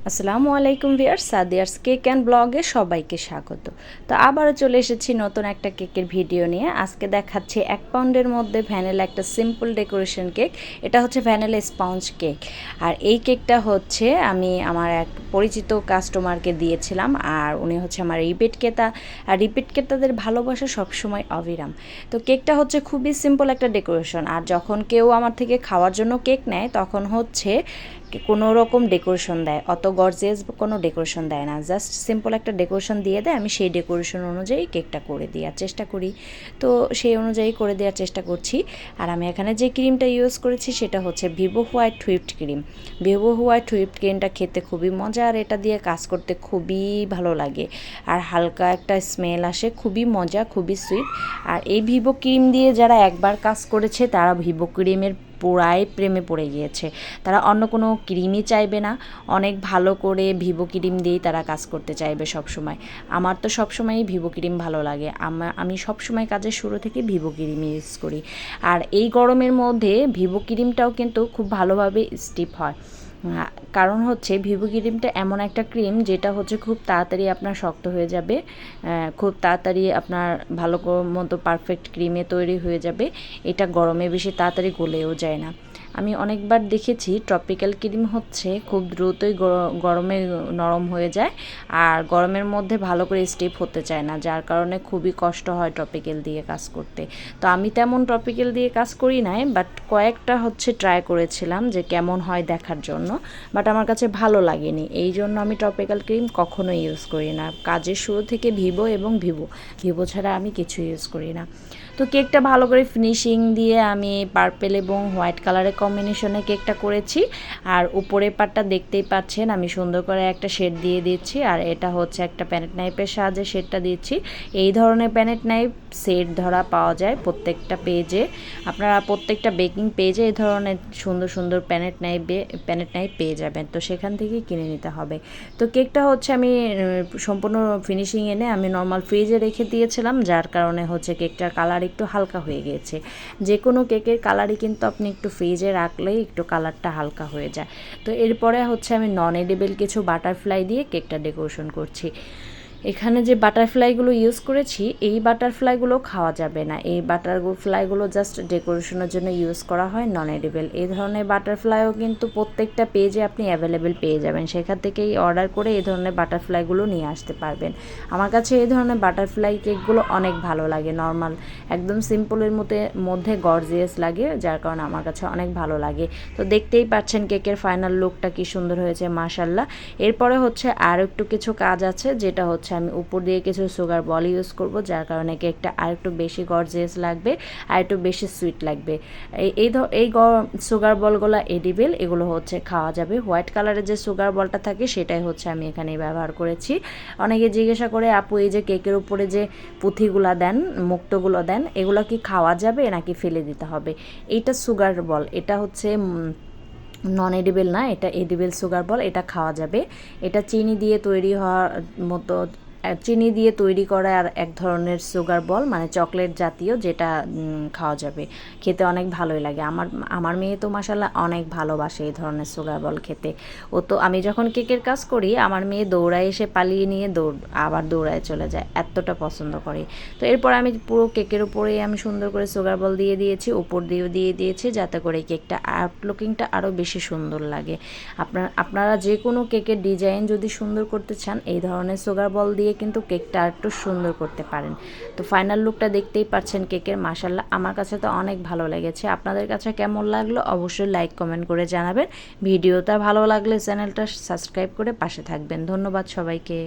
আসসালামু আলাইকুম viewers, সাদিয়ার্স cake and ব্লগে সবাইকে স্বাগত। তো আবারও চলে এসেছি নতুন একটা কেকের ভিডিও নিয়ে। আজকে দেখাচ্ছি 1 পাউন্ডের মধ্যে ভ্যানিলা একটা সিম্পল ডেকোরেশন কেক। এটা হচ্ছে ভ্যানিলা স্পঞ্জ কেক। আর এই কেকটা হচ্ছে আমি আমার এক পরিচিত কাস্টমারকে দিয়েছিলাম, আর উনি হচ্ছে আমার রিপিট ক্রেতা। আর রিপিট ক্রেতাদের ভালোবাসা সবসময় অবিরাম। তো কেকটা হচ্ছে খুবই সিম্পল একটা ডেকোরেশন। আর যখন কেউ আমার থেকে খাওয়ার জন্য কেক নেয় তখন হচ্ছে কোনো রকম ডেকোরেশন দেয়, অত গর্জিয়াস কোনো ডেকোরেশন দেয় না, জাস্ট সিম্পল একটা ডেকোরেশন দিয়ে দেয়। আমি সেই ডেকোরেশন অনুযায়ী কেকটা করে দেওয়ার চেষ্টা করি। তো সেই অনুযায়ী করে দেওয়ার চেষ্টা করছি। আর আমি এখানে যে ক্রিমটা ইউজ করেছি সেটা হচ্ছে Vivo white whipped cream. Vivo white whipped ক্রিমটা খেতে খুবই মজা, আর এটা দিয়ে কাজ করতে খুবই ভালো লাগে। আর হালকা একটা স্মেল আসে, খুবই মজা, খুবই সুইট। আর এই ভিভো ক্রিম দিয়ে যারা একবার কাজ করেছে তারা ভিভো ক্রিমের পুরাই প্রেমে পড়ে গিয়েছে। তারা অন্য কোনো ক্রিমই চাইবে না, অনেক ভালো করে ভিভো ক্রিম দিয়েই তারা কাজ করতে চাইবে সব সময়। আমার তো সবসময়ই ভিভো ক্রিম ভালো লাগে, আমি সবসময় কাজের শুরু থেকে ভিভো ক্রিম ইউজ করি। আর এই গরমের মধ্যে ভিভো ক্রিমটাও কিন্তু খুব ভালোভাবে স্টিপ হয়। কারণ হচ্ছে ভিভো ক্রিমটা এমন একটা ক্রিম যেটা হচ্ছে খুব তাড়াতাড়ি আপনার শক্ত হয়ে যাবে, খুব তাড়াতাড়ি আপনার ভালো মতো পারফেক্ট ক্রিমে তৈরি হয়ে যাবে। এটা গরমে বেশি তাড়াতাড়ি গলেও যায় না। আমি অনেকবার দেখেছি ট্রপিক্যাল ক্রিম হচ্ছে খুব দ্রুতই গরমে নরম হয়ে যায়, আর গরমের মধ্যে ভালো করে স্টিপ হতে চায় না, যার কারণে খুবই কষ্ট হয় ট্রপিক্যাল দিয়ে কাজ করতে। তো আমি তেমন ট্রপিক্যাল দিয়ে কাজ করি নাই, বাট কয়েকটা হচ্ছে ট্রাই করেছিলাম যে কেমন হয় দেখার জন্য, বাট আমার কাছে ভালো লাগেনি। এই জন্য আমি ট্রপিক্যাল ক্রিম কখনোই ইউজ করি না। কাজের শুরু থেকে ভিভো এবং ভিভো ছাড়া আমি কিছু ইউজ করি না। তো কেকটা ভালো করে ফিনিশিং দিয়ে আমি পার্পেল এবং হোয়াইট কালারের কম্বিনেশনে কেকটা করেছি। আর উপরের পাটটা দেখতেই পাচ্ছেন আমি সুন্দর করে একটা শেড দিয়ে দিচ্ছি, আর এটা হচ্ছে একটা প্যানেট নাইফের সাহায্যে শেডটা দিচ্ছি। এই ধরনের প্যানেট নাইফ সেট ধরা পাওয়া যায় প্রত্যেকটা পেজে। আপনারা প্রত্যেকটা বেকিং পেজে এই ধরনের সুন্দর সুন্দর প্যানেট নাইফ পেয়ে যাবেন, তো সেখান থেকেই কিনে নিতে হবে। তো কেকটা হচ্ছে আমি সম্পূর্ণ ফিনিশিং এনে আমি নর্মাল ফ্রিজে রেখে দিয়েছিলাম, যার কারণে হচ্ছে কেকটার কালার একটু হালকা হয়ে গিয়েছে। যে কোনো কেকের কালারই কিন্তু আপনি একটু ফ্রিজে রাখলেই একটু কালারটা হালকা হয়ে যায়। তো এরপরে হচ্ছে আমি নন এডিবল কিছু বাটারফ্লাই দিয়ে কেকটা ডেকোরেশন করছি। এখানে যে বাটারফ্লাইগুলো ইউজ করেছি এই বাটারফ্লাইগুলো খাওয়া যাবে না, এই বাটারফ্লাইগুলো জাস্ট ডেকোরেশনের জন্য ইউজ করা হয়, নন এডিবল। এই ধরনের বাটারফ্লাইও কিন্তু প্রত্যেকটা পেজে আপনি অ্যাভেলেবেল পেয়ে যাবেন, সেখান থেকেই অর্ডার করে এই ধরনের বাটারফ্লাইগুলো নিয়ে আসতে পারবেন। আমার কাছে এই ধরনের বাটারফ্লাই কেকগুলো অনেক ভালো লাগে, নর্মাল একদম সিম্পলের মধ্যে গর্জিয়াস লাগে, যার কারণে আমার কাছে অনেক ভালো লাগে। তো দেখতেই পাচ্ছেন কেকের ফাইনাল লুকটা কি সুন্দর হয়েছে মাশাআল্লাহ। এরপরে হচ্ছে আর একটু কিছু কাজ আছে, যেটা হচ্ছে আমি উপর দিয়ে কিছু সুগার বল ইউজ করব, যার কারণে কেকটা আর একটু বেশি গর্জিয়াস লাগবে, আর একটু বেশি সুইট লাগবে। এই সুগার বলগুলো এডিবল, এগুলো হচ্ছে খাওয়া যাবে। হোয়াইট কালারের যে সুগার বলটা থাকে সেটাই হচ্ছে আমি এখানে ব্যবহার করেছি। অনেকে জিজ্ঞাসা করে, আপু এই যে কেকের উপরে যে পুঁথিগুলা দেন, মুক্তগুলো দেন, এগুলো কি খাওয়া যাবে নাকি ফেলে দিতে হবে? এইটা সুগার বল, এটা হচ্ছে নন এডিবল না, এটা এডিবল সুগার বল, এটা খাওয়া যাবে। এটা চিনি দিয়ে তৈরি হওয়ার মতো, চিনি দিয়ে তৈরি করা আর এক ধরনের সুগার বল, মানে চকলেট জাতীয়, যেটা খাওয়া যাবে। খেতে অনেক ভালোই লাগে। আমার মেয়ে তো মাশাআল্লাহ অনেক ভালোবাসে এই ধরনের সুগার বল খেতে। ও তো আমি যখন কেকের কাজ করি আমার মেয়ে দৌড়ায় এসে পালিয়ে নিয়ে আবার দৌড়ায় চলে যায়, এতটা পছন্দ করে। তো এরপর আমি পুরো কেকের উপরেই আমি সুন্দর করে সুগার বল দিয়ে দিয়েছি, উপর দিয়েও দিয়ে দিয়েছি, যাতে করে কেকটা আউটলুকিংটা আরও বেশি সুন্দর লাগে। আপনারা যে কোনো কেকের ডিজাইন যদি সুন্দর করতে চান এই ধরনের সুগার বল দিয়ে কিন্তু কেকটা একটু সুন্দর করতে পারেন। তো ফাইনাল লুকটা দেখতেই পাচ্ছেন কেকের, মাশাআল্লাহ আমার কাছে তো অনেক ভালো লেগেছে। আপনাদের কাছে কেমন লাগলো অবশ্যই লাইক কমেন্ট করে জানাবেন। ভিডিওটা ভালো লাগলে চ্যানেলটা সাবস্ক্রাইব করে পাশে থাকবেন। ধন্যবাদ সবাইকে।